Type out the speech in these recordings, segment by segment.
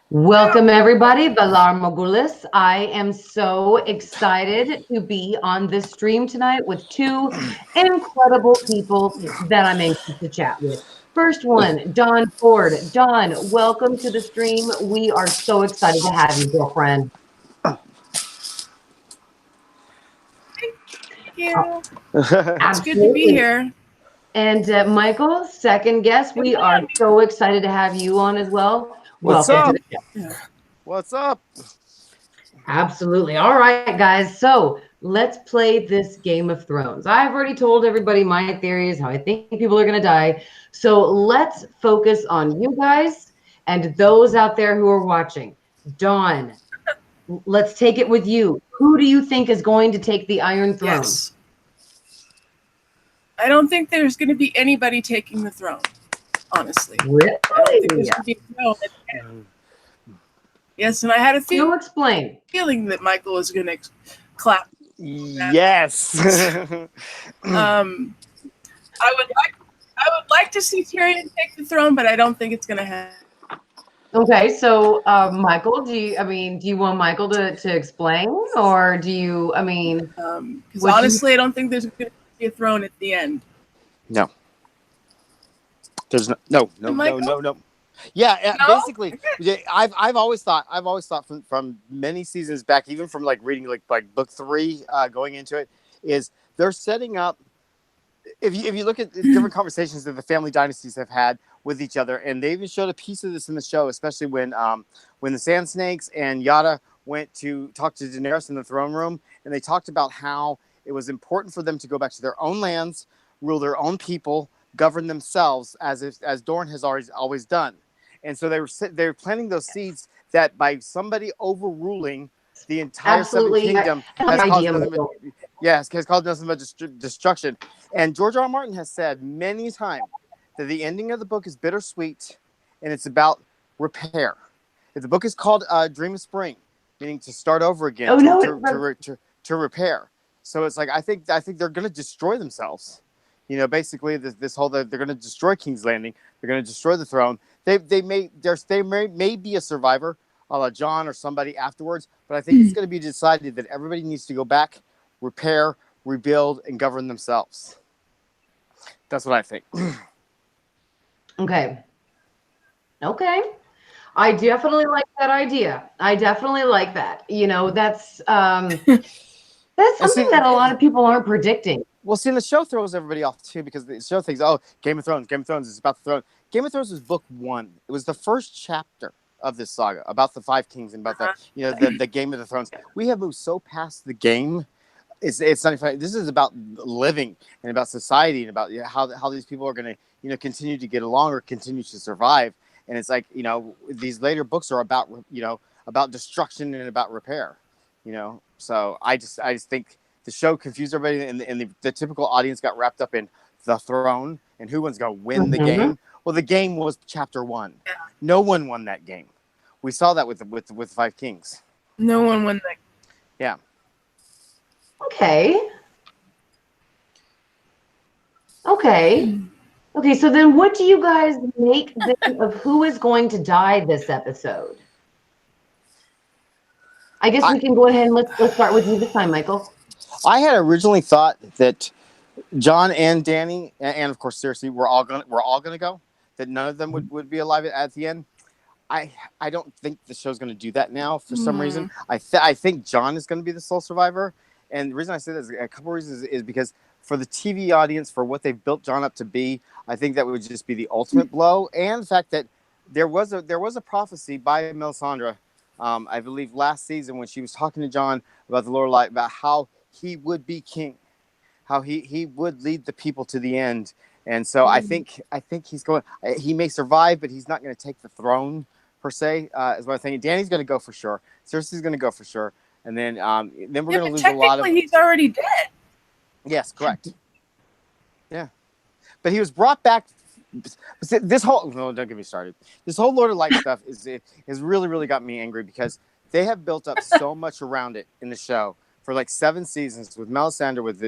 Welcome, everybody. Valar Morghulis. I am so excited to be on this stream tonight with two incredible people that I'm anxious to chat with. First one, Dawn Ford. Dawn, welcome to the stream. We are so excited to have you, girlfriend. Thank you. It's Absolutely. good to be here. And Michael, second guest, we are so excited to have you on as well. What's Welcome to up? the show. What's up? Absolutely. All right, guys. So let's play this Game of Thrones. I've already told everybody my theories, how I think people are going to die. So let's focus on you guys and those out there who are watching. Dawn, let's take it with you. Who do you think is going to take the Iron Throne? Yes. I don't think there's going to be anybody taking the throne, honestly. Really? I don't think there's going to be a throne at the end. Yes, and I had a You'll explain. feeling that Michael was going to clap. Yes. I would like to see Tyrion take the throne, but I don't think it's going to happen. Okay, so Michael, do you want Michael to explain, or do you? Because honestly, I don't think there's going to be a throne at the end. No. There's no. Yeah, No? basically, I've always thought from many seasons back, even from like reading like book 3, going into it, is they're setting up. If you look at different conversations that the family dynasties have had with each other, and they even showed a piece of this in the show, especially when the Sand Snakes and Yada went to talk to Daenerys in the throne room, and they talked about how it was important for them to go back to their own lands, rule their own people, govern themselves as Dorne has always done. And so they were planting those seeds that by somebody overruling the entire Absolutely. Seven Kingdom has caused nothing but destruction. And George R. R. Martin has said many times that the ending of the book is bittersweet, and it's about repair. If the book is called Dream of Spring, meaning to start over again, to repair. So it's like I think they're going to destroy themselves. You know, basically this whole they're going to destroy King's Landing. They're going to destroy the throne. They may be a survivor, a la John or somebody afterwards, but I think it's going to be decided that everybody needs to go back, repair, rebuild, and govern themselves. That's what I think. Okay. I definitely like that idea. I definitely like that. You know, that's something that a lot of people aren't predicting. Well, see, the show throws everybody off too because the show thinks, "Oh, Game of Thrones is about the throne." Game of Thrones was book 1. It was the first chapter of this saga about the 5 kings and about the Game of the Thrones. We have moved so past the game. It's not even. This is about living and about society and about how these people are going to continue to get along or continue to survive. And it's like these later books are about about destruction and about repair. So I just think the show confused everybody, and the typical audience got wrapped up in the throne and who one's going to win the game. Well, the game was chapter 1. Yeah. No one won that game. We saw that with 5 kings. No one won that. Yeah. Okay. So then what do you guys make of who is going to die this episode? I guess we can go ahead and let's start with you this time, Michael. I had originally thought that John and Danny and of course Cersei we're all gonna go. That none of them would be alive at the end. I don't think the show's going to do that now for some reason. I think John is going to be the sole survivor, and the reason I say that is a couple reasons is because for the TV audience, for what they've built John up to be, I think that would just be the ultimate blow. And the fact that there was a prophecy by Melisandre, I believe last season when she was talking to John about the Lorelei about how he would be king, how he would lead the people to the end. And so I think he's going. He may survive, but he's not going to take the throne per se. Is what I'm thinking. Danny's going to go for sure. Cersei's going to go for sure, and then we're going to lose a lot of. Technically, he's already dead. Yes, correct. Yeah, but he was brought back. This whole don't get me started. This whole Lord of Light stuff has really got me angry because they have built up so much around it in the show for like 7 seasons with Melisandre, with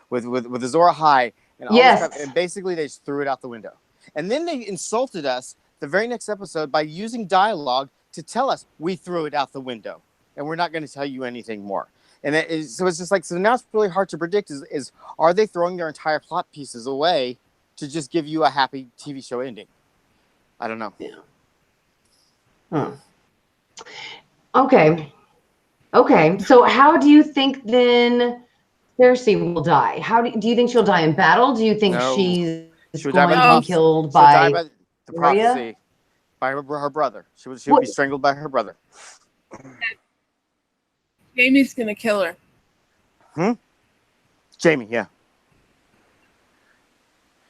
with Azor Ahai. And all this stuff, and basically they just threw it out the window. And then they insulted us the very next episode by using dialogue to tell us we threw it out the window and we're not going to tell you anything more. And so it's just like, so now it's really hard to predict is are they throwing their entire plot pieces away to just give you a happy TV show ending? I don't know. Yeah. Okay. So how do you think then Cersei will die? How do you think she'll die in battle? Do you think she's going to be killed by the prophecy, by her brother? She would be strangled by her brother. Jamie's gonna kill her. Jamie, yeah.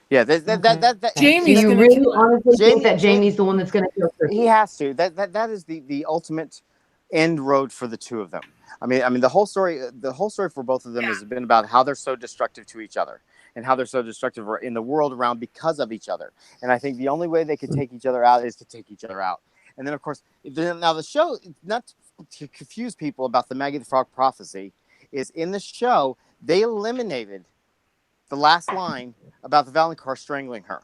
Yeah, that Jamie's so you gonna really kill her. honestly think that Jamie's the one that's going to kill her? He has to. That is the ultimate end road for the two of them. I mean, the whole story for both of them has been about how they're so destructive to each other and how they're so destructive in the world around because of each other. And I think the only way they could take each other out is to take each other out. And then, of course, now the show, not to confuse people about the Maggie the Frog prophecy, is in the show they eliminated the last line about the Valonqar strangling her.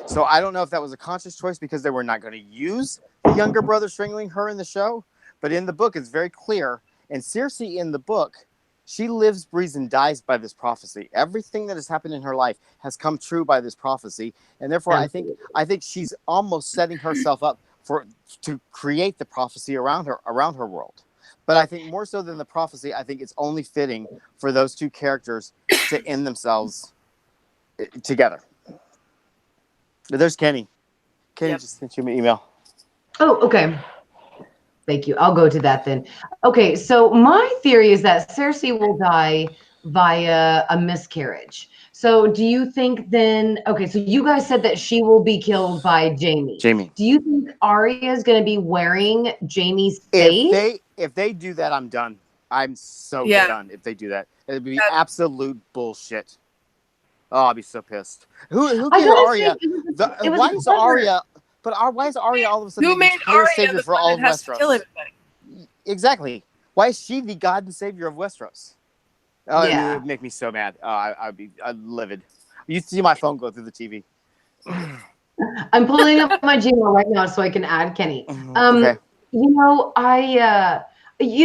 So I don't know if that was a conscious choice because they were not going to use the younger brother strangling her in the show, but in the book it's very clear. And Cersei in the book, she lives, breathes, and dies by this prophecy. Everything that has happened in her life has come true by this prophecy, and therefore I think she's almost setting herself up to create the prophecy around her world. But I think more so than the prophecy, I think it's only fitting for those two characters to end themselves together. There's Kenny. Kenny just sent you an email. Oh, okay. Thank you. I'll go to that then. Okay, so my theory is that Cersei will die via a miscarriage. So do you think then, okay, so you guys said that she will be killed by Jamie. Do you think Arya is going to be wearing Jamie's face? If they do that, I'm done. I'm so done if they do that. It'd be absolute bullshit. Oh, I'll be so pissed. Who gave Arya? Why is Arya? But why is Arya all of a sudden Who made Arya savior the for one all that of has Westeros? to kill everybody? Exactly. Why is she the god and savior of Westeros? Oh, it would make me so mad. I'd be livid. You see my phone go through the TV. I'm pulling up my Gmail right now so I can add Kenny. Okay. You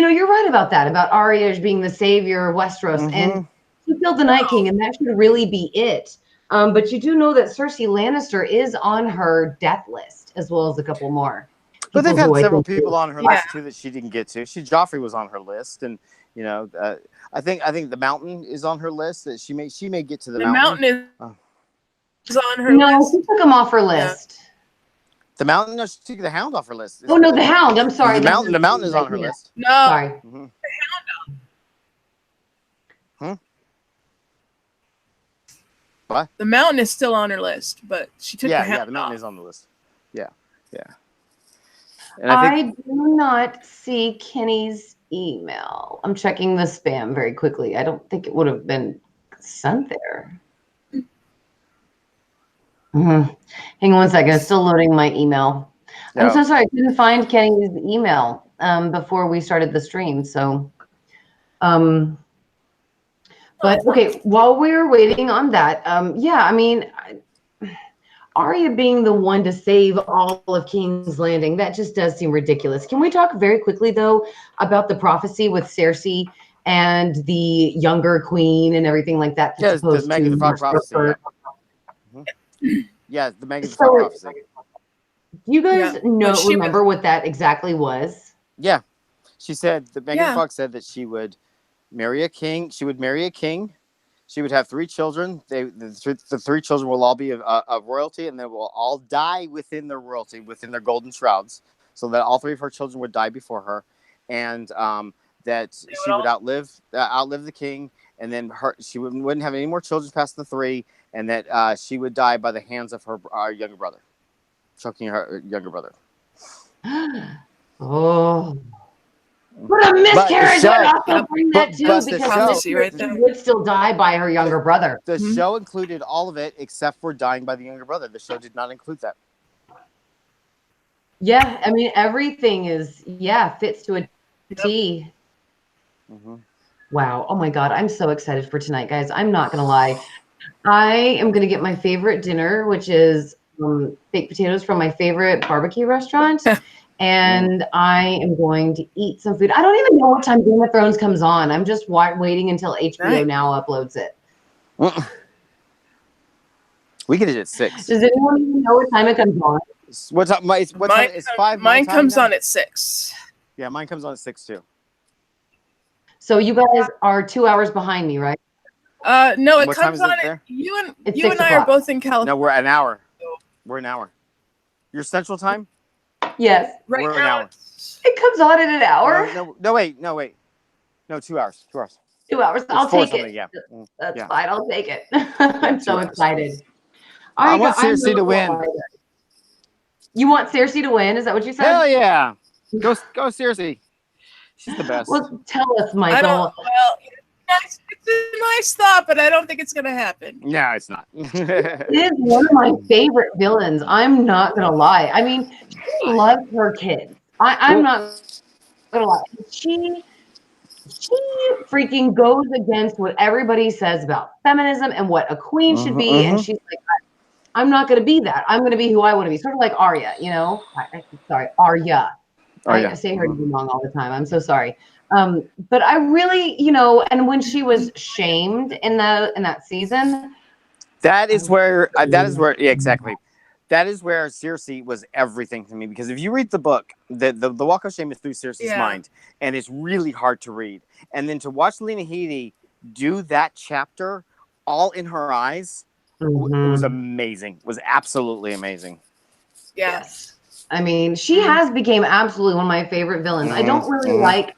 know, you're right about that, about Arya being the savior of Westeros, and she killed the Night King, and that should really be it. But you do know that Cersei Lannister is on her death list, as well as a couple more. But they've had several people on her list too that she didn't get to. Joffrey was on her list, and I think the Mountain is on her list. That she may get to the Mountain. The Mountain is on her list. No, she took him off her list. The Mountain? No, she took the Hound off her list. Oh no, the Hound. I'm sorry. The Mountain is on her list. No. Sorry. The Hound. What? The Mountain is still on her list, but she took the Hound. Yeah, the Mountain is on the list. Yeah. And I do not see Kenny's email. I'm checking the spam very quickly. I don't think it would have been sent there. Hang on one second. It's still loading my email. I'm so sorry. I couldn't find Kenny's email before we started the stream. So, but okay, while we're waiting on that, I mean, Arya being the one to save all of King's Landing, that just does seem ridiculous. Can we talk very quickly, though, about the prophecy with Cersei and the younger queen and everything like that? Yeah, the Maggie the Frog prophecy. Yeah, the Maggie the Frog prophecy. Do you guys remember what that exactly was? Yeah. She said, the Maggie the Frog said that she would marry a king. She would marry a king. She would have 3 children. The 3 children will all be of royalty, and they will all die within their royalty, within their golden shrouds, so that all 3 of her children would die before her, and that she would outlive the king, and then she wouldn't have any more children past the 3, and that she would die by the hands of her younger brother, choking her younger brother. Oh. What a miscarriage! But bring that too, because she would still die by her younger brother. The show included all of it except for dying by the younger brother. The show did not include that. Yeah, I mean everything is fits to a T. Wow! Oh my God, I'm so excited for tonight, guys. I'm not gonna lie. I am gonna get my favorite dinner, which is baked potatoes from my favorite barbecue restaurant. and I am going to eat some food. I don't even know what time Game of Thrones comes on. I'm just waiting until HBO Now uploads it. We get it at 6. Does anyone even know what time it comes on? What time? What time? It's 5. Mine comes on at 6. Yeah, mine comes on at 6 too. So you guys are 2 hours behind me, right? No, it What comes time is on it there? You and It's you 6 and I are o'clock. both in California. No, we're an hour. We're an hour. Your Central Time? Yes. Right we're now, an hour. It comes on in an hour. No, wait. No, 2 hours. 2 hours. 2 hours. I'll take it. Yeah. That's fine. I'll take it. I'm so excited. I want Cersei to win. You want Cersei to win? Is that what you said? Hell yeah. Go Cersei. She's the best. Well, tell us, Michael. Well, it's a nice thought, but I don't think it's going to happen. No, it's not. It is one of my favorite villains. I'm not going to lie. I mean, she loves her kids. I'm not going to lie. She freaking goes against what everybody says about feminism and what a queen should be. And she's like, I'm not going to be that. I'm going to be who I want to be. Sort of like Arya, you know? Sorry, Arya. I say her name wrong all the time. I'm so sorry. But I really, you know, and when she was shamed in that season, that is where yeah, exactly. That is where Cersei was everything to me, because if you read the book, the Walk of Shame is through Cersei's mind, and it's really hard to read. And then to watch Lena Headey do that chapter all in her eyes, it was amazing. It was absolutely amazing. Yes. I mean, she has became absolutely one of my favorite villains. I don't really like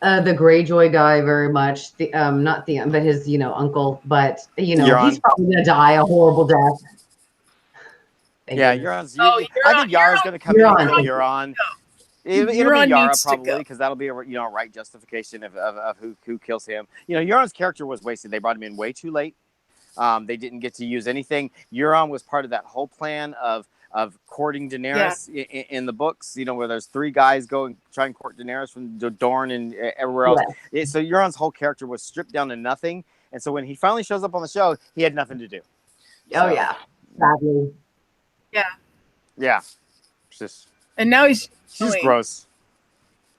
the Greyjoy guy very much. Not Theon, but his, uncle. But he's probably gonna die a horrible death. Euron's. I think Yara's gonna come in and kill Euron. It'll be Yara probably, because that'll be a right justification of who kills him. Euron's character was wasted. They brought him in way too late. They didn't get to use anything. Euron was part of that whole plan of courting Daenerys in the books, where there's 3 guys go and try and court Daenerys from Dorne and everywhere else. Yeah. So Euron's whole character was stripped down to nothing. And so when he finally shows up on the show, he had nothing to do. Oh, yeah. Sadly. Yeah. Yeah. And now he's gross.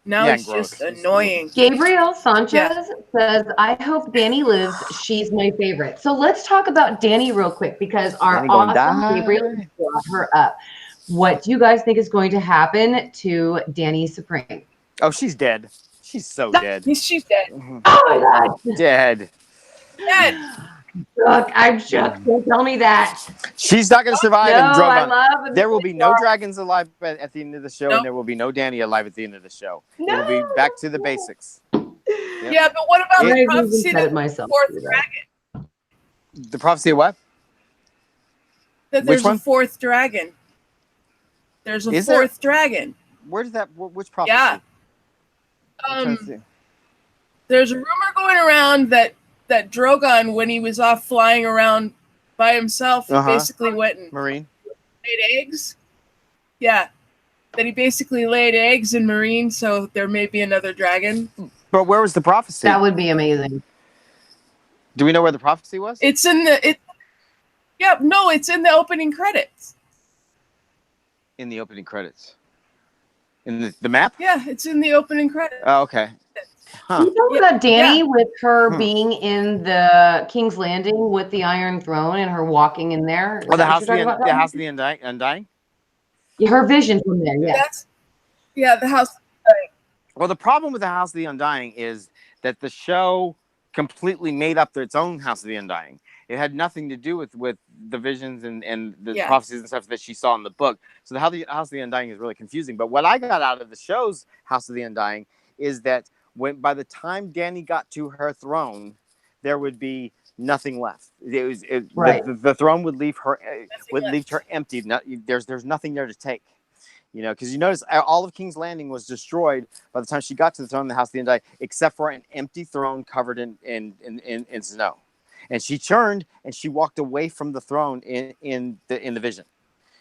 Now he's just annoying. Gabriel Sanchez says, I hope Dany lives. She's my favorite. So let's talk about Dany real quick, because our awesome Gabriel brought her up. What do you guys think is going to happen to Dany Supreme? Oh, she's dead. She's so dead. She's dead. Oh my God. Dead. Look, I'm shook. Don't tell me that. She's not going to survive. No, there will be no dragons alive at the end of the show, and there will be no Dany alive at the end of the show. No. It will be back to the basics. Yep. Yeah, but what about the prophecy of the 4th dragon? The prophecy of what? That there's a 4th dragon. There's a 4th dragon. Where did that? Which prophecy? Yeah. There's a rumor going around that Drogon, when he was off flying around by himself, he basically went and Marine laid eggs. Yeah, that he basically laid eggs in Marine, so there may be another dragon. But where was the prophecy? That would be amazing. Do we know where the prophecy was? It's in the it's in the opening credits. In the opening credits. In the map? Yeah, it's in the opening credits. Oh, okay. Huh. You talk about Dany with her being in the King's Landing with the Iron Throne and her walking in there. Oh, the House of the Undying? Yeah, her vision from there, the House of the Undying. Well, the problem with the House of the Undying is that the show completely made up its own House of the Undying. It had nothing to do with the visions and the prophecies and stuff that she saw in the book. So the House of the Undying is really confusing. But what I got out of the show's House of the Undying is that by the time Dany got to her throne, there would be nothing left. The throne would leave her empty. There's nothing there to take. Because you notice all of King's Landing was destroyed by the time she got to the throne of the House of the Undying, except for an empty throne covered in snow. And she turned and she walked away from the throne in the vision.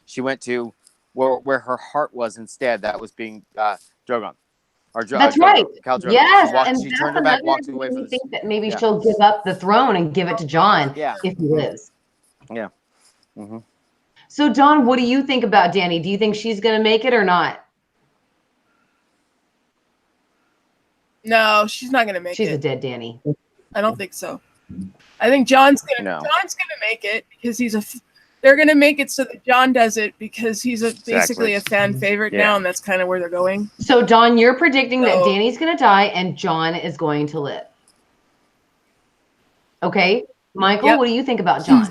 She went to where her heart was instead. That was being Drogon. That's right. Yes, she turned her back, walked away from. Think that maybe she'll give up the throne and give it to Jon if he lives. Yeah. Mm-hmm. So, Don, what do you think about Dany? Do you think she's going to make it or not? No, she's not gonna make She's it. a dead Danny. I don't think so. I think John's gonna make it because they're gonna make it so that John does it because he's basically a fan favorite now, and that's kind of where they're going. So, John, you're predicting that Danny's gonna die and John is going to live. Okay, Michael, what do you think about John?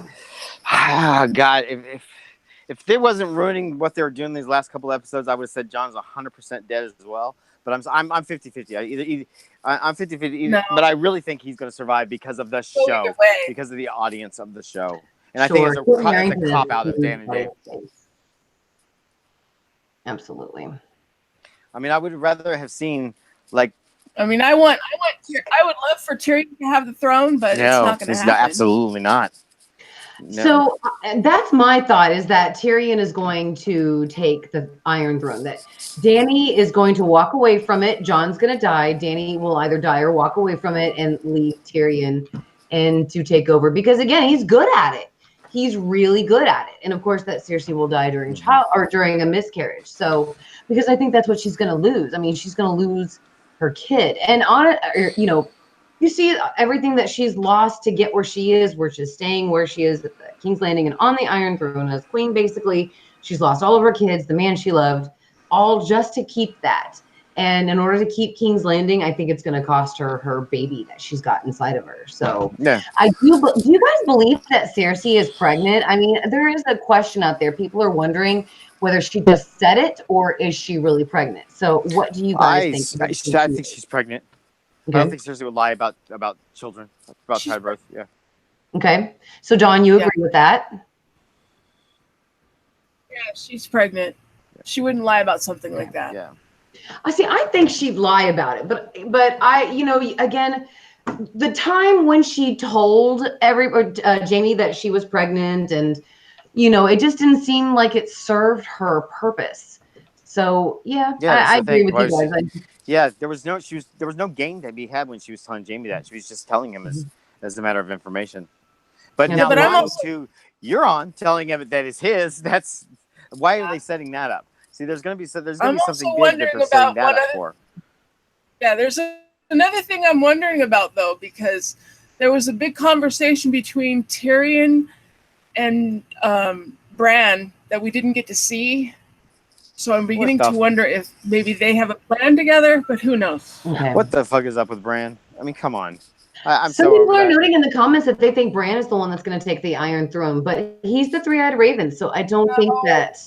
God, if they wasn't ruining what they were doing these last couple episodes, I would have said John's 100% dead as well. But I'm 50-50. I'm 50-50. No. But I really think he's going to survive because of the show, because of the audience of the show, and I think it's a cop out of Dan and Dave. Absolutely. I mean, I would rather have seen like. I mean, I would love for Tyrion to have the throne, but it's not going to happen. Absolutely not. No. So that's my thought, is that Tyrion is going to take the Iron Throne, that Danny is going to walk away from it. John's going to die. Danny will either die or walk away from it and leave Tyrion and to take over, because again, he's good at it. He's really good at it. And of course that Cersei will die during during a miscarriage. So, because I think that's what she's going to lose. I mean, she's going to lose her kid, and you see everything that she's lost to get where she is, where she's staying, where she is at King's Landing and on the Iron Throne as queen. Basically, she's lost all of her kids, the man she loved, all just to keep that. And in order to keep King's Landing, I think it's going to cost her her baby that she's got inside of her. So, do you guys believe that Cersei is pregnant? I mean, there is a question out there. People are wondering whether she just said it or is she really pregnant. So, what do you guys think? I think she's pregnant. Okay. I don't think Cersei would lie about children, about childbirth. Yeah. Okay. So, John, you agree with that? Yeah, she's pregnant. She wouldn't lie about something like that. Yeah. I think she'd lie about it, but again, the time when she told Jamie that she was pregnant, and it just didn't seem like it served her purpose. So I agree with you guys. There was no gain to be had when she was telling Jamie that. She was just telling him as a matter of information. But now lying to Euron, telling him that it's his. That's why are they setting that up? See, there's going to be something big that they're setting that up for. Yeah, there's another thing I'm wondering about, though, because there was a big conversation between Tyrion and Bran that we didn't get to see. So I'm beginning to wonder if maybe they have a plan together, but who knows? Okay. What the fuck is up with Bran? I mean, come on. Some people are noting in the comments that they think Bran is the one that's going to take the Iron Throne, but he's the three-eyed raven, so I don't think that.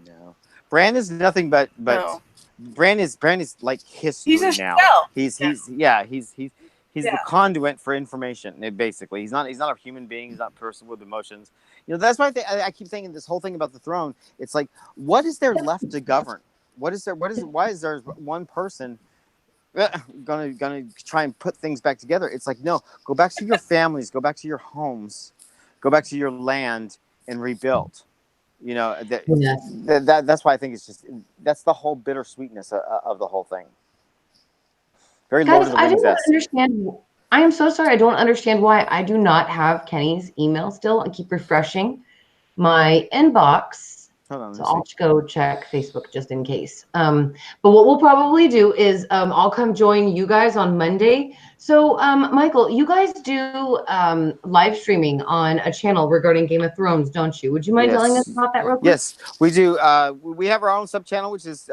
No, Bran is nothing but no. Bran is like history he's now. Shell. He's the conduit for information. Basically, he's not a human being. He's not a person with emotions. That's why I keep thinking this whole thing about the throne. It's like, what is there left to govern? Why is there one person gonna try and put things back together? It's like, no, go back to your families, go back to your homes, go back to your land and rebuild. That's why I think it's just, that's the whole bittersweetness of the whole thing. Very Guys, I don't understand. I am so sorry. I don't understand why I do not have Kenny's email still. I keep refreshing my inbox. Hold on, so I'll go check Facebook just in case. But what we'll probably do is I'll come join you guys on Monday. So, Michael, you guys do live streaming on a channel regarding Game of Thrones, don't you? Would you mind telling us about that real quick? Yes, we do. We have our own sub-channel, which is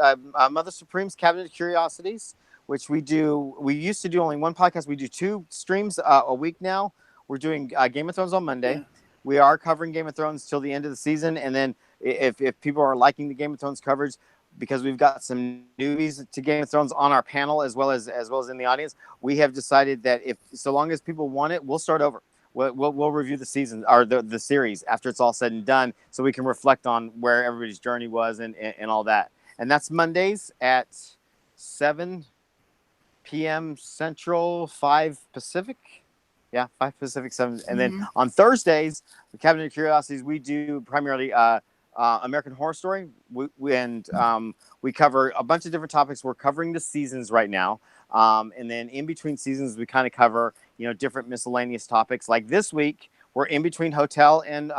Mother Supreme's Cabinet of Curiosities, which we do. We used to do only one podcast. We do 2 streams a week now. We're doing Game of Thrones on Monday. Yeah. We are covering Game of Thrones till the end of the season, and then if people are liking the Game of Thrones coverage, because we've got some newbies to Game of Thrones on our panel as well as in the audience, we have decided that so long as people want it, we'll start over. We'll review the season or the series after it's all said and done, so we can reflect on where everybody's journey was and all that. And that's Mondays at 7 p.m. Central, 5 Pacific. Yeah, 5 Pacific, 7. And then on Thursdays, the Cabinet of Curiosities, we do primarily American Horror Story. We cover a bunch of different topics. We're covering the seasons right now. And then in between seasons, we kind of cover, different miscellaneous topics. Like this week, we're in between Hotel and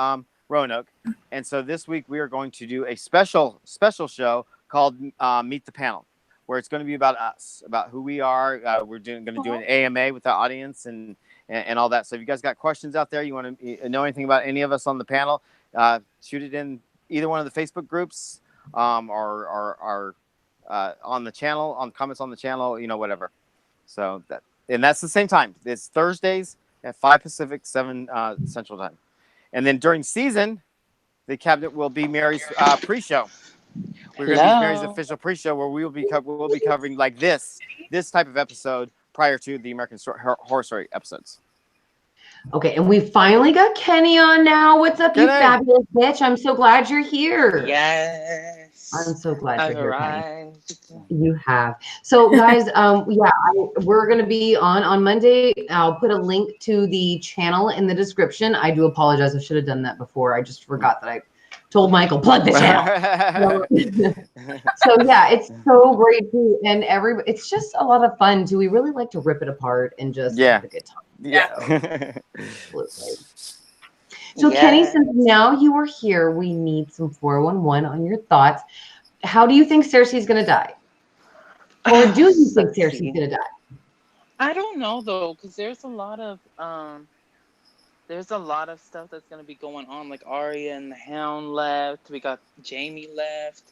Roanoke. And so this week, we are going to do a special show called Meet the Panel, where it's going to be about us, about who we are. We're going to do an AMA with the audience and all that. So if you guys got questions out there, you want to know anything about any of us on the panel, shoot it in either one of the Facebook groups or on the channel, on comments on the channel, whatever. So that's the same time. It's Thursdays at 5 Pacific, 7 Central Time. And then during season, the cabinet will be Mary's pre-show. We're going to be Mary's official pre-show where we'll be covering like this type of episode prior to the American Horror Story episodes. Okay, and we finally got Kenny on now. What's up, Kenny? you fabulous bitch? I'm so glad you're here. Yes. I'm so glad you're here, Kenny. Arrived. You have. So, guys, we're going to be on Monday. I'll put a link to the channel in the description. I do apologize. I should have done that before. I just forgot that I told Michael, plug the channel. So yeah, it's so great too. And it's just a lot of fun too. We really like to rip it apart and just have a good time. Yeah. Absolutely. So Kenny, since now you are here, we need some 411 on your thoughts. How do you think Cersei's going to die? Or do you think Cersei's going to die? I don't know though, because there's a lot of stuff that's going to be going on. Like Arya and the Hound left. We got Jaime left.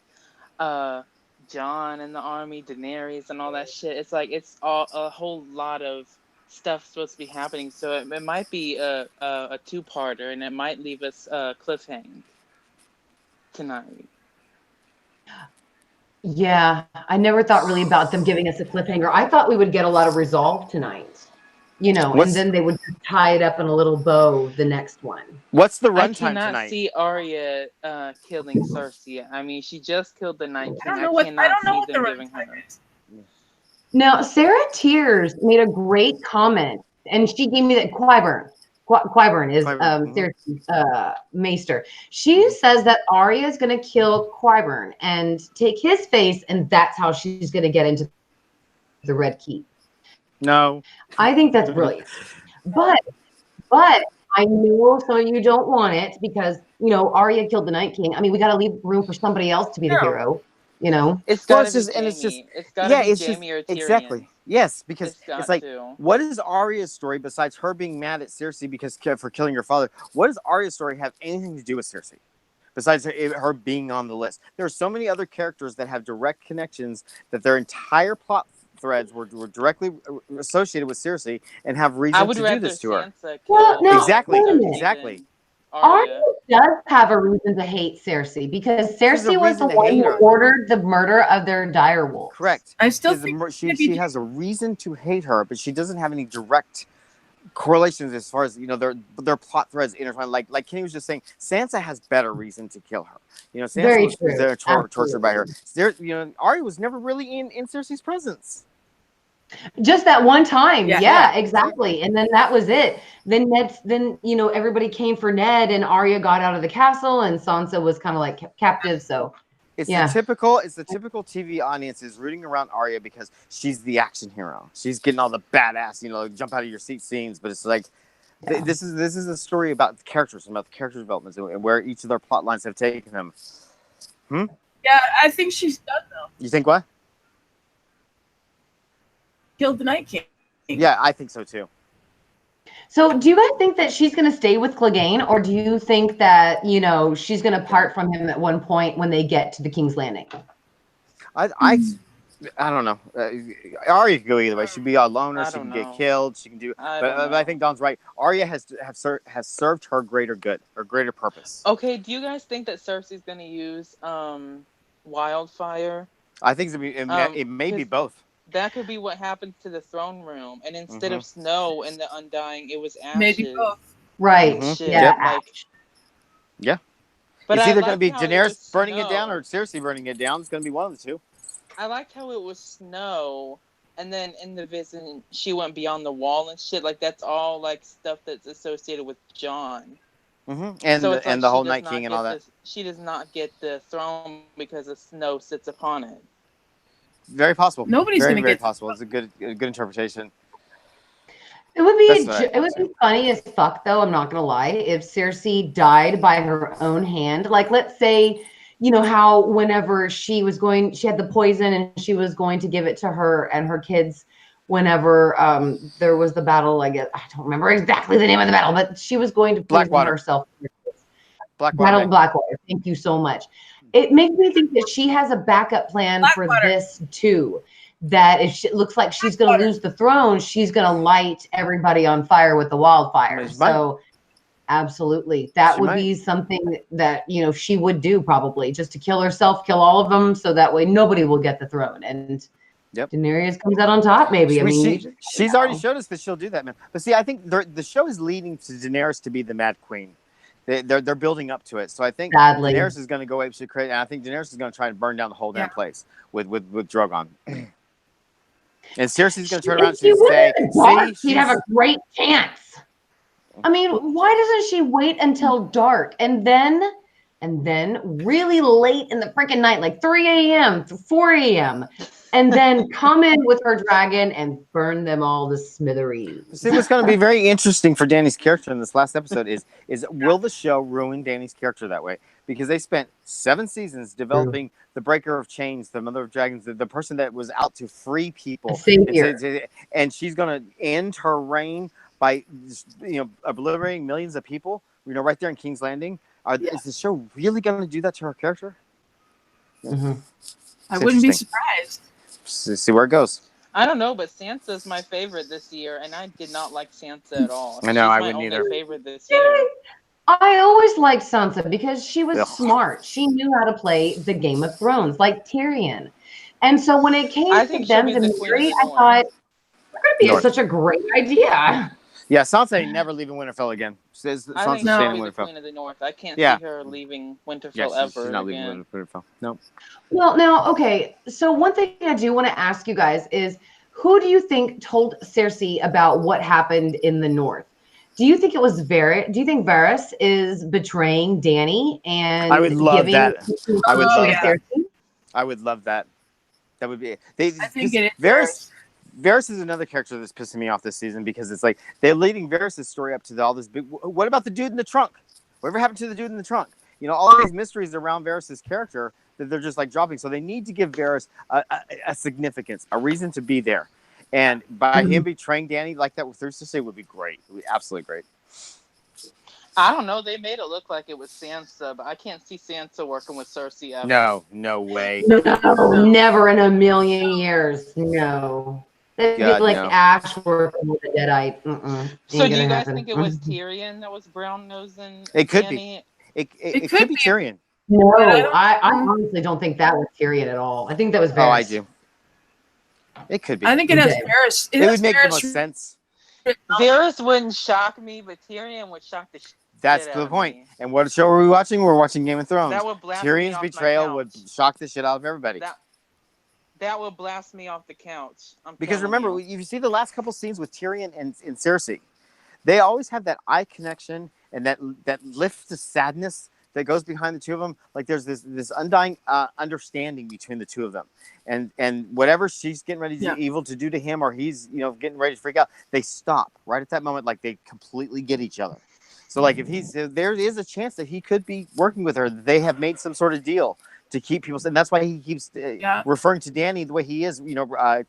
Jon and the army, Daenerys and all that shit. It's like it's all a whole lot of stuff supposed to be happening. So it might be a two-parter, and it might leave us cliffhang tonight. Yeah, I never thought really about them giving us a cliffhanger. I thought we would get a lot of resolve tonight. And then they would tie it up in a little bow the next one. What's the runtime tonight? I cannot see Arya killing Cersei. I mean, she just killed the Night King. I don't know what the runtime is. Now, Sarah Tears made a great comment, and she gave me that Qyburn is Cersei's maester. She says that Arya is going to kill Qyburn and take his face, and that's how she's going to get into the Red Keep. No. I think that's brilliant. But I know some of you don't want it because, Arya killed the Night King. I mean, we got to leave room for somebody else to be the hero, It's got to be Jaime. It's got to be Jaime or Tyrion. Exactly. Yes, because it's like, to. What is Arya's story besides her being mad at Cersei for killing her father? What does Arya's story have anything to do with Cersei? Besides her being on the list. There are so many other characters that have direct connections that their entire plot threads were directly associated with Cersei and have reason to do this to her. Exactly. Arya does have a reason to hate Cersei because Cersei was the one who ordered the murder of their direwolves. Correct. I still think she has a reason to hate her, but she doesn't have any direct correlations as far as their plot threads intertwined. Like Kenny was just saying, Sansa has better reason to kill her. Sansa was there tortured by her. Arya was never really in Cersei's presence. Just that one time. Yeah, exactly. And then that was it. Then everybody came for Ned and Arya got out of the castle and Sansa was kind of like captive. So it's the typical TV audience is rooting around Arya because she's the action hero. She's getting all the badass, jump out of your seat scenes. But it's like this is a story about the characters and about the character developments and where each of their plot lines have taken them. Yeah, I think she's done though. You think what? Killed the Night King. Yeah, I think so too. So do you guys think that she's going to stay with Clegane, or do you think that, she's going to part from him at one point when they get to the King's Landing? I don't know. Arya could go either way. She'd be a loner. She can get killed. She can do. But I think Don's right. Arya has served her greater good or greater purpose. Okay, do you guys think that Cersei's going to use Wildfire? I think it may be both. That could be what happens to the throne room, and instead of snow and the Undying, it was ashes. Maybe both. Right. Yeah. But it's either going to be Daenerys burning it down or Cersei burning it down. It's going to be one of the two. I liked how it was snow, and then in the vision, she went beyond the wall and shit. Like, that's all, like, stuff that's associated with Jon. Mm-hmm. And the whole Night King and all that. She does not get the throne because the snow sits upon it. Very possible. Nobody's going to get possible. It's a good interpretation. It would be funny as fuck, though. I'm not gonna lie. If Cersei died by her own hand, like let's say, you know, how whenever she had the poison and she was going to give it to her and her kids whenever there was the battle. I guess I don't remember exactly the name of the battle, but she was going to poison Blackwater. herself. Blackwater Battle Bay. Blackwater. Thank you so much. It makes me think that she has a backup plan for Blackwater. this too. That if it looks like she's going to lose the throne, she's going to light everybody on fire with the wildfire. She might. So, absolutely, that She would might. be something that she would do probably, just to kill herself, kill all of them, so that way nobody will get the throne. And Yep. Daenerys comes out on top. Maybe. I mean, she's already showed us that she'll do that, man. But see, I think the show is leading to Daenerys to be the Mad Queen. They're building up to it. So I think Sadly. Daenerys is going to go apeshit crazy, and I think Daenerys is going to try and burn down the whole damn place with Drogon. And Cersei's going to turn around and say, "See, she'd have a great chance." I mean, why doesn't she wait until dark and then really late in the freaking night, like 3 a.m. to 4 a.m., and then come in with her dragon and burn them all to smithereens? See, what's going to be very interesting for Dany's character in this last episode is will the show ruin Dany's character that way? Because they spent 7 seasons developing the breaker of chains, the mother of dragons, the person that was out to free people, and she's going to end her reign by obliterating millions of people. Right there in King's Landing. Is the show really going to do that to her character? Mm-hmm. I wouldn't be surprised. See where it goes. I don't know, but Sansa's my favorite this year, and I did not like Sansa at all. I know, She's I my wouldn't only either. favorite this year. I always liked Sansa because she was smart. She knew how to play the Game of Thrones, like Tyrion. And so when it came to them to marry, I thought, that could be such a great idea. Yeah, Sansa ain't never leaving Winterfell again. I think she'll be the Queen of the North. I can't see her leaving Winterfell ever she's not again. leaving Winterfell. No. Well, now, okay. So one thing I do want to ask you guys is, who do you think told Cersei about what happened in the North? Do you think it was Varys? Do you think Varys is betraying Dany and I would love that. I would love that. Cersei? I would love that. That would be. I think it is Varys is another character that's pissing me off this season because it's like they're leading Varys' story up to all this big. What about the dude in the trunk? Whatever happened to the dude in the trunk? All these mysteries around Varys' character that they're just like dropping. So they need to give Varys a significance, a reason to be there. And by him betraying Dany like that with Cersei would be great. It would be absolutely great. I don't know. They made it look like it was Sansa, but I can't see Sansa working with Cersei ever. No way. No, never in a million years. No. It'd be like Ash working with a Deadite. So do you guys think it was Tyrion that was brown-nosing It could Dany? be. It could be Tyrion. No, I honestly don't think that was Tyrion at all. I think that was Varys. Oh, I do. It could be. I think it has Varys. It would make the most sense. Varys wouldn't shock me, but Tyrion would shock the shit. That's the point. And what show are we watching? We're watching Game of Thrones. That would blast Tyrion's me off betrayal would shock the shit out of everybody. That would blast me off the couch. Because remember, you see the last couple scenes with Tyrion and Cersei, they always have that eye connection and that lift to sadness that goes behind the two of them. Like there's this undying understanding between the two of them, and whatever she's getting ready to evil to do to him, or he's getting ready to freak out, they stop right at that moment. Like they completely get each other. So like if there is a chance that he could be working with her. They have made some sort of deal to keep people, and that's why he keeps referring to Dany the way he is.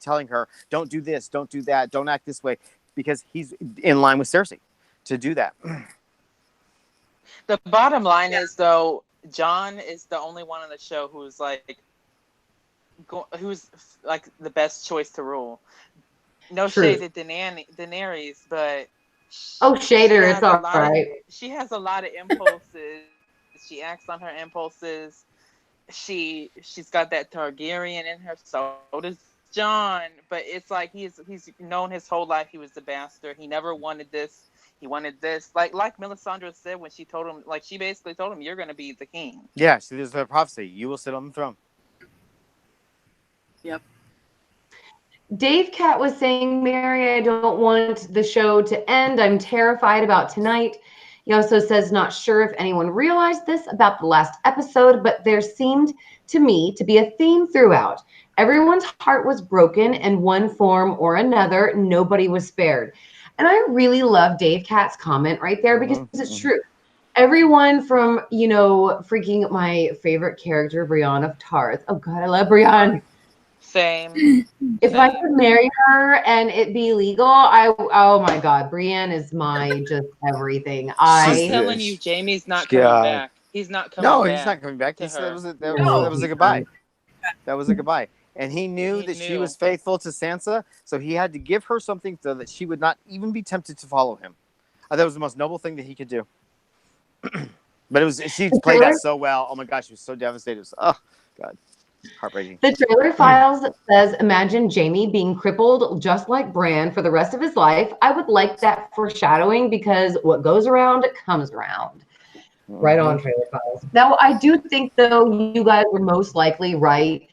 Telling her, "Don't do this, don't do that, don't act this way," because he's in line with Cersei to do that. The bottom line is, though, Jon is the only one on the show who's like the best choice to rule. No shade to Daenerys, but Shader, it's all right. She has a lot of impulses. She acts on her impulses. She's got that Targaryen in her. So does Jon. But it's like he's known his whole life he was the bastard. He never wanted this. He wanted this. Like Melisandre said when she told him, she basically told him, "You're going to be the king." Yeah, so there's a prophecy. You will sit on the throne. Yep. Dave Cat was saying, "Mary, I don't want the show to end. I'm terrified about tonight." He also says, "Not sure if anyone realized this about the last episode, but there seemed to me to be a theme throughout. Everyone's heart was broken in one form or another. Nobody was spared." And I really love Dave Cat's comment right there because it's true. everyone from, freaking my favorite character, Brienne of Tarth. Oh God, I love Brienne. Same. If I could marry her and it be legal, oh my God, Brienne is my just everything. I'm telling you, Jamie's not coming back. He's not coming back. No, he's not coming back. He said that was a goodbye. That was a goodbye. And he knew that she was faithful to Sansa, so he had to give her something so that she would not even be tempted to follow him. I thought it was the most noble thing that he could do. But she played that so well. Oh my gosh, she was so devastated. It was, oh God, heartbreaking. The trailer files says, imagine Jamie being crippled just like Bran for the rest of his life. I would like that foreshadowing because what goes around comes around. Right on, trailer files. Now, I do think, though, you guys were most likely right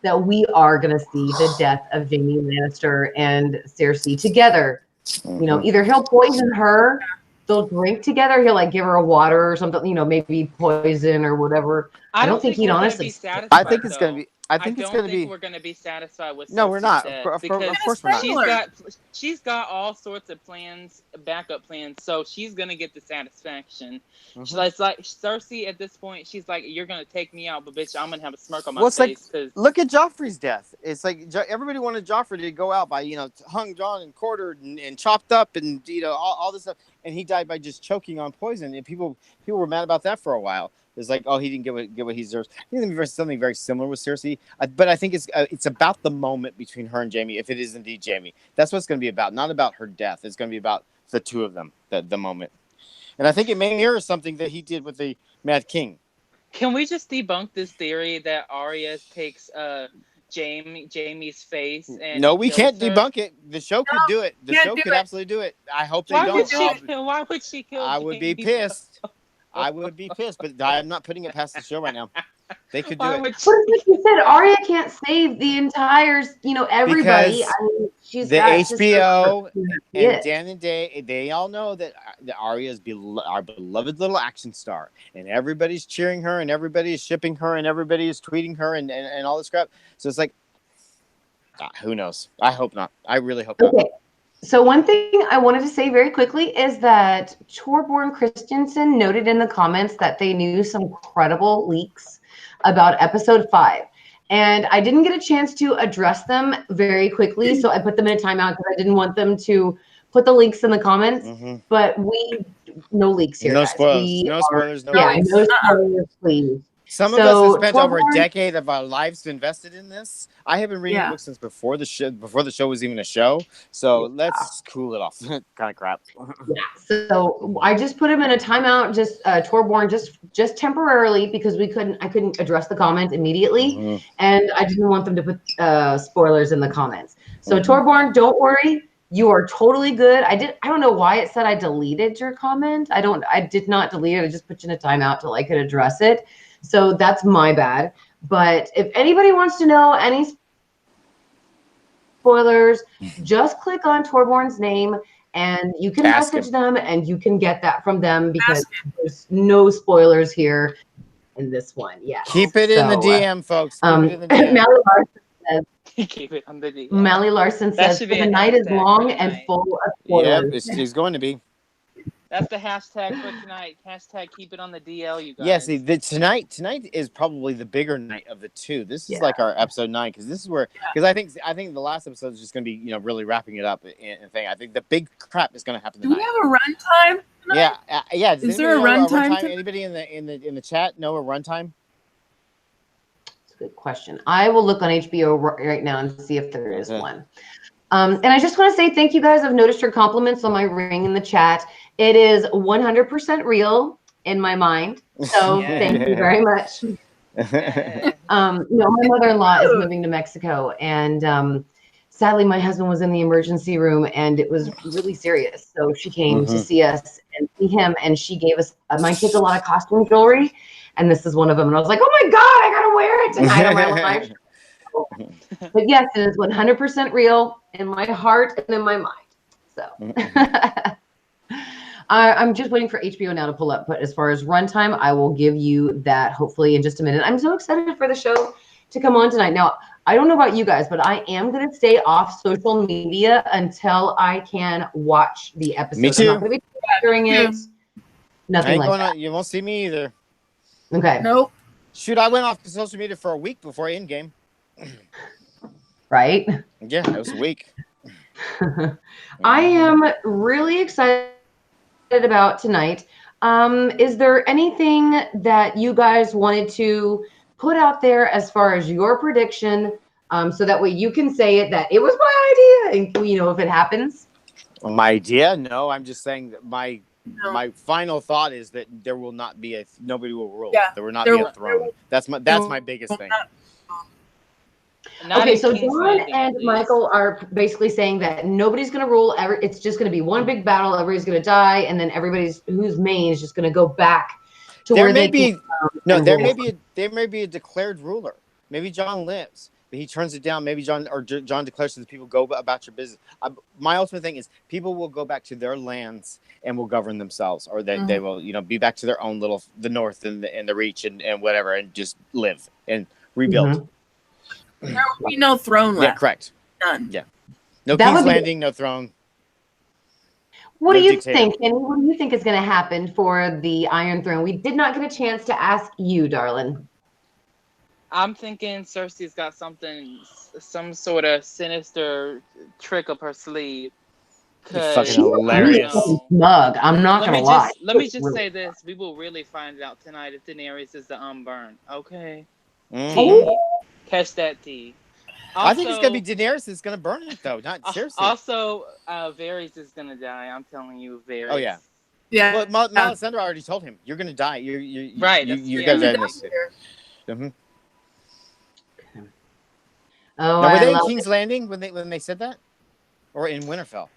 that we are going to see the death of Jaime Lannister and Cersei together. Either he'll poison her, they'll drink together, he'll like give her a water or something, maybe poison or whatever. I don't think he'd honestly. I think it's going to be. I think it's going to be. We're going to be satisfied with. No, we're not. Of course, we're not. She's got all sorts of plans, backup plans, so she's going to get the satisfaction. She's like Cersei at this point. She's like, "You're going to take me out, but bitch, I'm going to have a smirk on my face." Like, look at Joffrey's death. It's like everybody wanted Joffrey to go out by hung, drawn, and quartered, and chopped up, and all this stuff, and he died by just choking on poison. And people were mad about that for a while. It's like, oh, he didn't get what he deserves. I think it's going to be something very similar with Cersei. But I think it's about the moment between her and Jaime, if it is indeed Jaime. That's what it's going to be about, not about her death. It's going to be about the two of them, the moment. And I think it may mirror something that he did with the Mad King. Can we just debunk this theory that Arya takes Jaime's face? And no, we can't debunk it. The show could do it. The show could absolutely do it. I hope they don't. Why would she kill I would be pissed. I would be pissed, but I'm not putting it past the show right now. They could do it. But like you said, Arya can't save the entire, everybody. Because she's the HBO and Dan and Day, they all know that Arya is our beloved little action star, and everybody's cheering her, and everybody's shipping her, and everybody is tweeting her, and all this crap. So it's like, who knows? I hope not. I really hope not. So one thing I wanted to say very quickly is that Torborn Christensen noted in the comments that they knew some credible leaks about episode 5. And I didn't get a chance to address them very quickly, so I put them in a timeout because I didn't want them to put the links in the comments. But no leaks here. No spoilers. No spoilers. No spoilers, please. Some of us have spent over a decade of our lives invested in this. I have been reading books since before the show was even a show. So let's cool it off. Kind of crap. So I just put him in a timeout, just Torborn, just temporarily because I couldn't address the comment immediately, and I didn't want them to put spoilers in the comments. So Torborn, don't worry. You are totally good. I don't know why it said I deleted your comment. I did not delete it. I just put you in a timeout till I could address it. So that's my bad. But if anybody wants to know any spoilers, just click on Torborn's name and you can message them and you can get that from them because there's no spoilers here in this one. Yeah. Keep it in the DM, folks. Keep it in the DM. Mally Larson says, keep it on the DM. Mally Larson says the night is long and full of spoilers. Yeah, it's going to be. That's the hashtag for tonight. Hashtag keep it on the DL, you guys. Yeah, see, tonight is probably the bigger night of the two. This is like our episode 9 because this is where I think the last episode is just going to be really wrapping it up and thing. I think the big crap is going to happen tonight. Do we have a runtime? Yeah. Is there a runtime? Anybody in the chat know a runtime? It's a good question. I will look on HBO right now and see if there is one. And I just want to say thank you guys. I've noticed your compliments on my ring in the chat. It is 100% real in my mind. So thank you very much. My mother-in-law is moving to Mexico, and sadly, my husband was in the emergency room, and it was really serious. So she came to see us and see him, and she gave us my kids a lot of costume jewelry, and this is one of them. And I was like, oh my God, I gotta wear it tonight on my live show. But yes, it is 100% real in my heart and in my mind. So. I'm just waiting for HBO now to pull up, but as far as runtime, I will give you that hopefully in just a minute. I'm so excited for the show to come on tonight. Now, I don't know about you guys, but I am going to stay off social media until I can watch the episode. Me too. I'm not going to be during it. I Nothing ain't like going that. on. You won't see me either. Okay. Nope. Shoot, I went off social media for a week before Endgame. Right. Yeah, it was a week. I am really excited about tonight. Is there anything that you guys wanted to put out there as far as your prediction, so that way you can say it that it was my idea, and if it happens? My idea? No, I'm just saying that my No. final thought is that there will not be nobody will rule. Yeah, There will not there be a will- throne. That's my biggest thing. Not Okay, in so King's John Landing, and at least. Michael are basically saying that nobody's going to rule ever. It's just going to be one big battle. Everybody's going to die, and then everybody's who's main is just going to go back to There where may they be can, no. and There rule. may be a declared ruler. Maybe John lives, but he turns it down. Maybe John declares to the people, "Go about your business." My ultimate thing is people will go back to their lands and will govern themselves, or they will be back to their own the north and the reach and whatever, and just live and rebuild. Mhm. There will be no throne Yeah, left. correct. None. Yeah, no That King's would be. Landing, no throne. What No do you dictator. think, Kenny? What do you think is going to happen for the Iron Throne? We did not get a chance to ask you, darling. I'm thinking Cersei's got some sort of sinister trick up her sleeve. Be fucking She's really hilarious. fucking smug. I'm not Let going me to lie. just say this: we will really find out tonight if Daenerys is the unburned. Okay, Mhm. T, catch that T. Also, I think it's gonna be Daenerys that's gonna burn it though, not Cersei. Also, Varys is gonna die. I'm telling you, Varys. Oh yeah. Yeah. Well, Melisandre already told him you're gonna die. Right, You're yeah. gonna die in this. Here. Oh, Now, were I they in love King's Landing when they said that, or in Winterfell?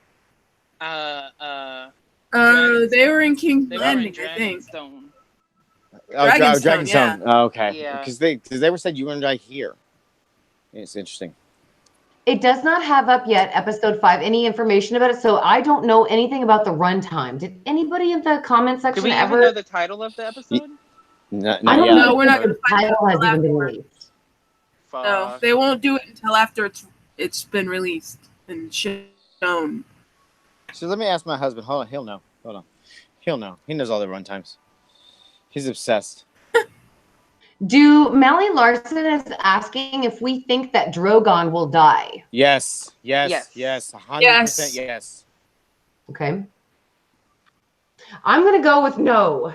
They were in King's They were Landing, in I think. Dragonstone. Dragonstone, Oh, okay. Yeah. Because they were said you were gonna die here. It's interesting. It does not have up yet, episode 5, any information about it, so I don't know anything about the runtime. Did anybody in the comment Do section we ever? even know the title of the episode? Not I don't yet. know No, we're if not the gonna find title out has until even been afterward. released. No, Fuck. they won't do it until after it's been released and shown. So let me ask my husband. Hold on, he'll know. Hold on, he'll know. He knows all the runtimes. He's obsessed. Do Mally Larson is asking if we think that Drogon will die. Yes, Yes. 100% yes. Okay. I'm gonna go with no.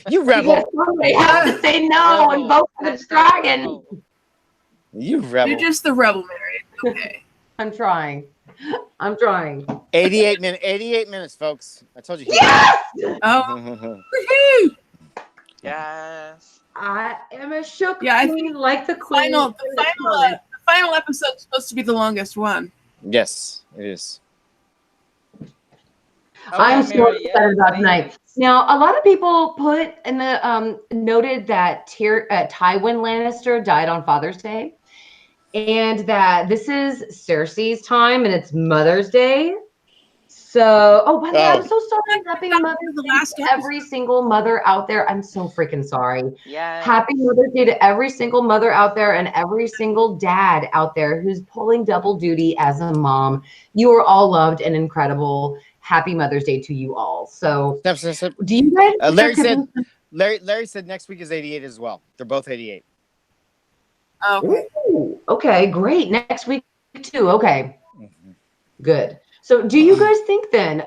You rebel. Because somebody has to say no and vote for the dragon. Rebel. You rebel. You're just the rebel, Mary. It's okay. I'm trying. 88 minutes, folks. I told you. Yes! Oh, woohoo! Yes. I am a shook I queen think like the queen. the final episode is supposed to be the longest one. Yes, it is. I'm Okay, so Mary, excited about tonight. thanks. Now, a lot of people put in the noted that Tywin Lannister died on Father's Day, and that this is Cersei's time and it's Mother's Day. So, by the way, I'm so sorry. Happy Mother's Day to every single mother out there. I'm so freaking sorry. Yes. Happy Mother's Day to every single mother out there and every single dad out there who's pulling double duty as a mom. You are all loved and incredible. Happy Mother's Day to you all. So, do you guys? Larry said next week is 88 as well. They're both 88. Okay. Ooh, okay, great. Next week too. Okay, Mm-hmm. good. So, do you guys think then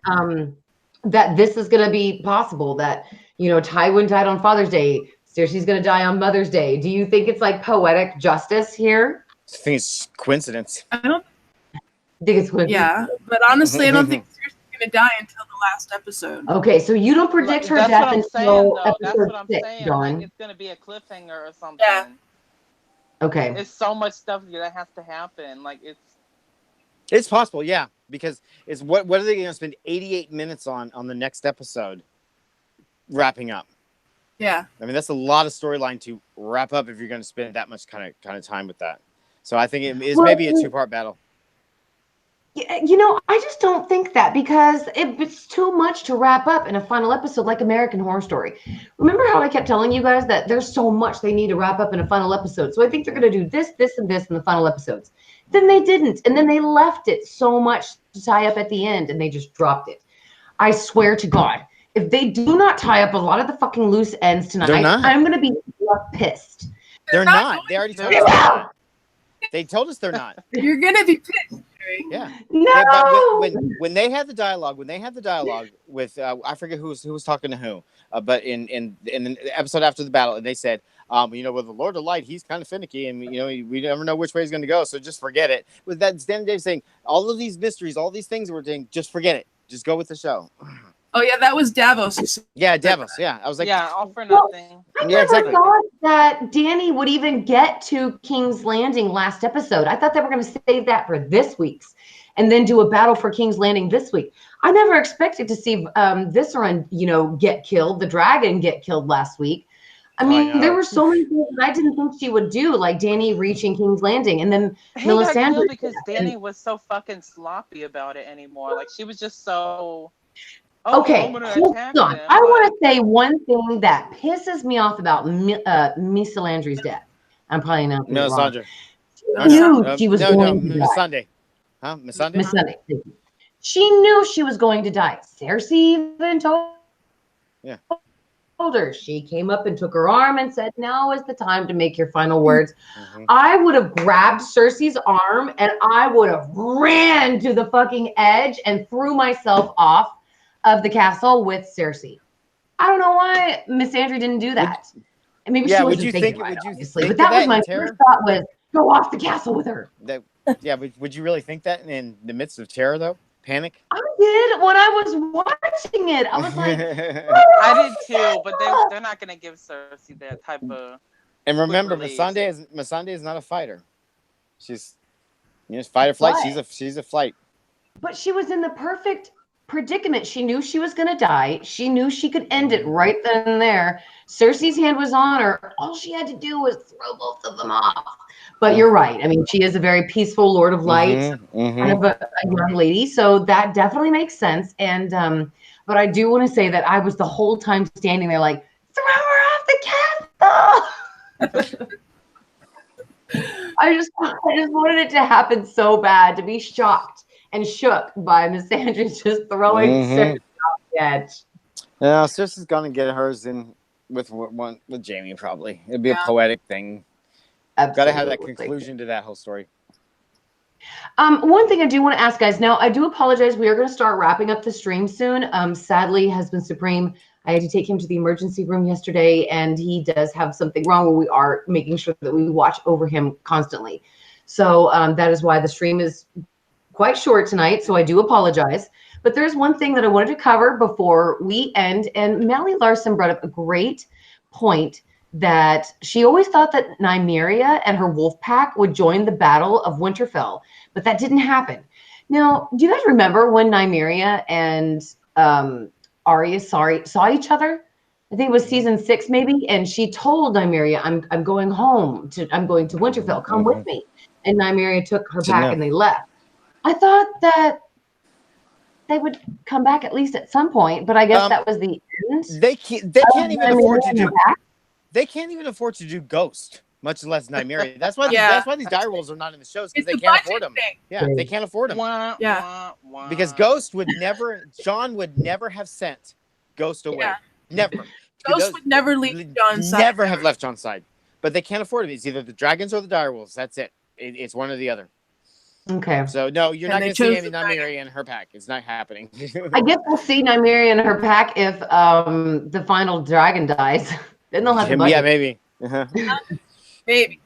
that this is going to be possible? That Tywin died on Father's Day, Cersei's going to die on Mother's Day. Do you think it's like poetic justice here? I think it's coincidence. I don't. Think it's coincidence? Yeah, but honestly, I don't think Cersei's gonna die until the last episode. Okay, so you don't predict her That's death what I'm saying, until though. That's episode what I'm 6, saying. Dawn. Like, it's gonna be a cliffhanger or something. Yeah. Okay. It's so much stuff that has to happen. Like, It's possible, yeah, because it's what are they going to spend 88 minutes on the next episode wrapping up? Yeah. I mean, that's a lot of storyline to wrap up if you're going to spend that much kind of time with that. So I think it is maybe a 2-part battle. I just don't think that, because it's too much to wrap up in a final episode like American Horror Story. Remember how I kept telling you guys that there's so much they need to wrap up in a final episode? So I think they're going to do this, this, and this in the final episodes. Then they didn't. And then they left it so much to tie up at the end, and they just dropped it. I swear to God, if they do not tie up a lot of the fucking loose ends tonight, They're not. I'm gonna be pissed. They're not. They already told us they're not. They told us they're not. You're gonna be pissed. Jerry. Yeah. No. But when they had the dialogue with I forget who was talking to who, but in the episode after the battle, and they said, with the Lord of Light, he's kind of finicky, and we never know which way he's going to go, so just forget it. With that, Stan and Dave saying all of these mysteries, all these things we're doing, just forget it, just go with the show. Oh yeah, that was Davos. Yeah, Davos. Yeah, I was like, yeah, all for nothing. I Yeah, never exactly. thought that Danny would even get to King's Landing last episode. I thought they were going to save that for this week's and then do a battle for King's Landing this week. I never expected to see Viscerin, get killed, the dragon get killed last week. I mean, there were so many things that I didn't think she would do, like Danny reaching King's Landing, and then He got Melisandre. killed because Danny was so fucking sloppy about it anymore. Like, she was just so... Okay, I'm gonna hold attack on. them, I want to say one thing that pisses me off about Melisandre's death. I'm probably not wrong. Melisandre. She knew she was going to die. Sunday. Huh? Sunday? Missandei. She knew she was going to die. Cersei even told her. She came up and took her arm and said, "Now is the time to make your final words." Mm-hmm. I would have grabbed Cersei's arm and I would have ran to the fucking edge and threw myself off of the castle with Cersei. I don't know why Missandei didn't do that. And maybe she wasn't thinking right, obviously. But that was my first thought, was go off the castle with her. Would you really think that in the midst of terror, though? Panic? I did when I was watching it. I was like, I did too, but they're not going to give Cersei that type of... And remember, Missandei is not a fighter. She's fight or flight. She's a flight. But she was in the perfect predicament. She knew she was going to die. She knew she could end it right then and there. Cersei's hand was on her. All she had to do was throw both of them off. But you're right. I mean, she is a very peaceful Lord of Light, kind of a young lady. So that definitely makes sense. And but I do want to say that I was the whole time standing there like, throw her off the castle. I just wanted it to happen so bad, to be shocked and shook by Missandei just throwing Cersei off the edge. Yeah, Cersei's gonna get hers in with Jaime probably. It'd be a poetic thing. Got to have that conclusion to that whole story. One thing I do want to ask, guys. Now, I do apologize. We are going to start wrapping up the stream soon. Sadly, Husband Supreme, I had to take him to the emergency room yesterday, and he does have something wrong where we are making sure that we watch over him constantly. So that is why the stream is quite short tonight. So I do apologize. But there's one thing that I wanted to cover before we end. And Melly Larson brought up a great point, that she always thought that Nymeria and her wolf pack would join the Battle of Winterfell, but that didn't happen. Now, do you guys remember when Nymeria and Arya saw each other? I think it was season 6 maybe, and she told Nymeria, I'm going home. I'm going to Winterfell. Come with me. And Nymeria took her pack and they left. I thought that they would come back at least at some point, but I guess that was the end. They can't even afford to do. They can't even afford to do Ghost, much less Nymeria. That's why these die rolls are not in the shows, because they can't afford them. Yeah, they can't afford them. Because Ghost would never, Jon would never have sent Ghost away. Yeah. Never. Ghost would never leave Jon's side. Never have left Jon's side. But they can't afford it. It's either the dragons or the dire wolves. That's it. It's one or the other. Okay. So no, you're not going to see Nymeria and her pack. It's not happening. I guess we'll see Nymeria and her pack if the final dragon dies. Then they'll have the budget. Yeah, maybe. Maybe.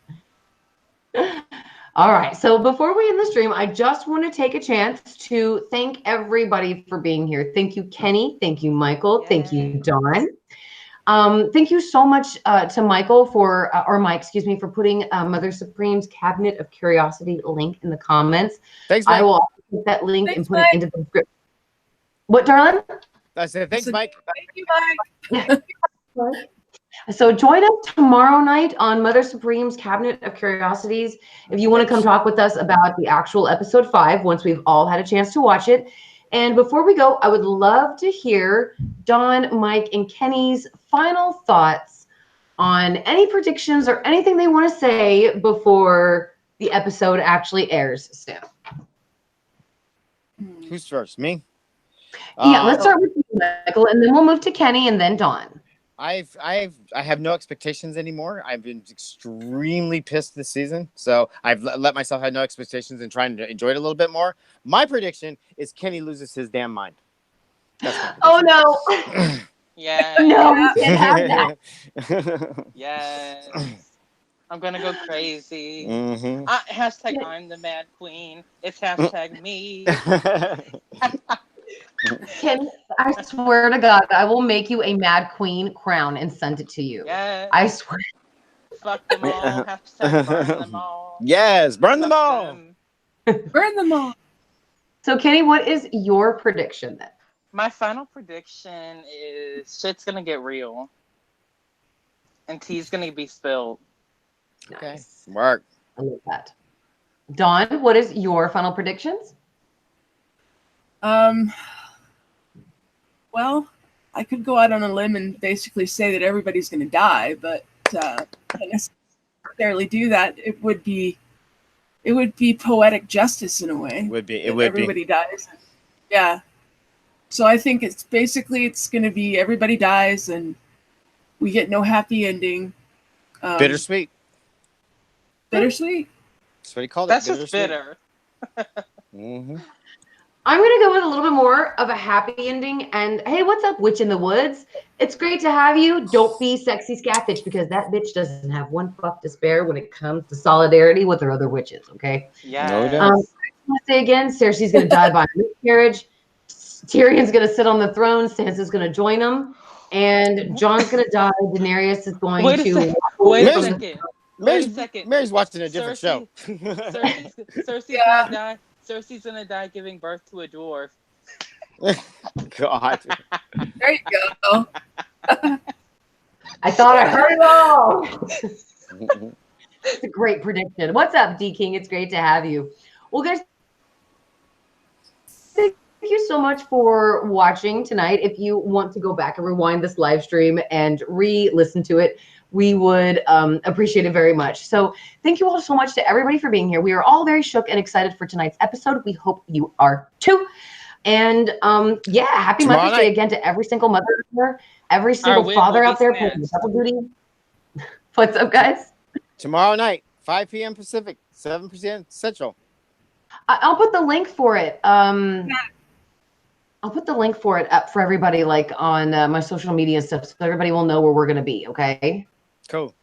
All right. So before we end the stream, I just want to take a chance to thank everybody for being here. Thank you, Kenny. Thank you, Michael. Yay. Thank you, Dawn. Thank you so much to Michael for putting Mother Supreme's Cabinet of Curiosity link in the comments. Thanks, Mike. I will put that link and put it into the script. What, darling? I said thanks, Mike. Thank you, Mike. So join us tomorrow night on Mother Supreme's Cabinet of Curiosities. If you want to come talk with us about the actual episode 5, once we've all had a chance to watch it. And before we go, I would love to hear Dawn, Mike, and Kenny's final thoughts on any predictions or anything they want to say before the episode actually airs, Stan. Who's first? Me? Yeah, let's start with you, Michael, and then we'll move to Kenny and then Dawn. I have no expectations anymore. I've been extremely pissed this season, so I've let myself have no expectations and trying to enjoy it a little bit more. My prediction is Kenny loses his damn mind. That's my prediction. Oh no! Yeah. No, we can't have that. Yes. I'm gonna go crazy. Mm-hmm. Hashtag I'm the Mad Queen. It's hashtag me. Kenny, I swear to God, I will make you a Mad Queen crown and send it to you. Yes. I swear. Fuck them all. Hashtag burn them all. Yes, burn them Fuck all. them. Burn them all. So, Kenny, what is your prediction then? My final prediction is shit's gonna get real. And tea's gonna be spilled. Okay, Nice. work. I love that. Dawn, what is your final predictions? Well, I could go out on a limb and basically say that everybody's going to die, but I can't necessarily do that. It would be poetic justice in a way. It would be. Everybody dies. Yeah. So I think it's going to be everybody dies and we get no happy ending. Bittersweet. Bittersweet. That's what he called That's it. just bitter. Mm-hmm. I'm going to go with a little bit more of a happy ending. And hey, what's up, Witch in the Woods? It's great to have you. Don't be sexy Scatfish because that bitch doesn't have one fuck to spare when it comes to solidarity with her other witches, okay? Yeah. No doubt. I want to say again, Cersei's going to die by miscarriage. Tyrion's going to sit on the throne. Sansa's going to join him. And Jon's going to die. Daenerys is going Wait a to... second. Wait a Mary's- second. Mary's, Wait a second. Mary's watching a different show. Cersei's Yeah. gonna die. Cersei's gonna die giving birth to a dwarf. God. There you go. I thought I heard it all. It's a great prediction. What's up, D King? It's great to have you. Well, guys, thank you so much for watching tonight. If you want to go back and rewind this live stream and re-listen to it, we would appreciate it very much. So thank you all so much to everybody for being here. We are all very shook and excited for tonight's episode. We hope you are too. And yeah, happy Tomorrow Mother's night. Day again to every single mother out there, every single wig father will be out there playing snatched. double duty. What's up, guys? Tomorrow night, 5 p.m. Pacific, 7 p.m. Central. I'll put the link for it. I'll put the link for it up for everybody, like on my social media and stuff, so everybody will know where we're gonna be. Okay. Cool.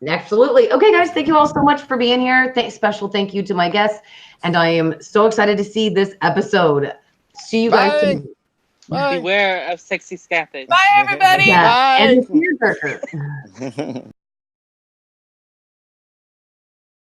Absolutely. Okay, guys, thank you all so much for being here. Special thank you to my guests, and I am so excited to see this episode. See you guys Bye. tomorrow. Bye. Beware of sexy Scatfish. Bye, everybody. Yeah, Bye. and the tearjerker.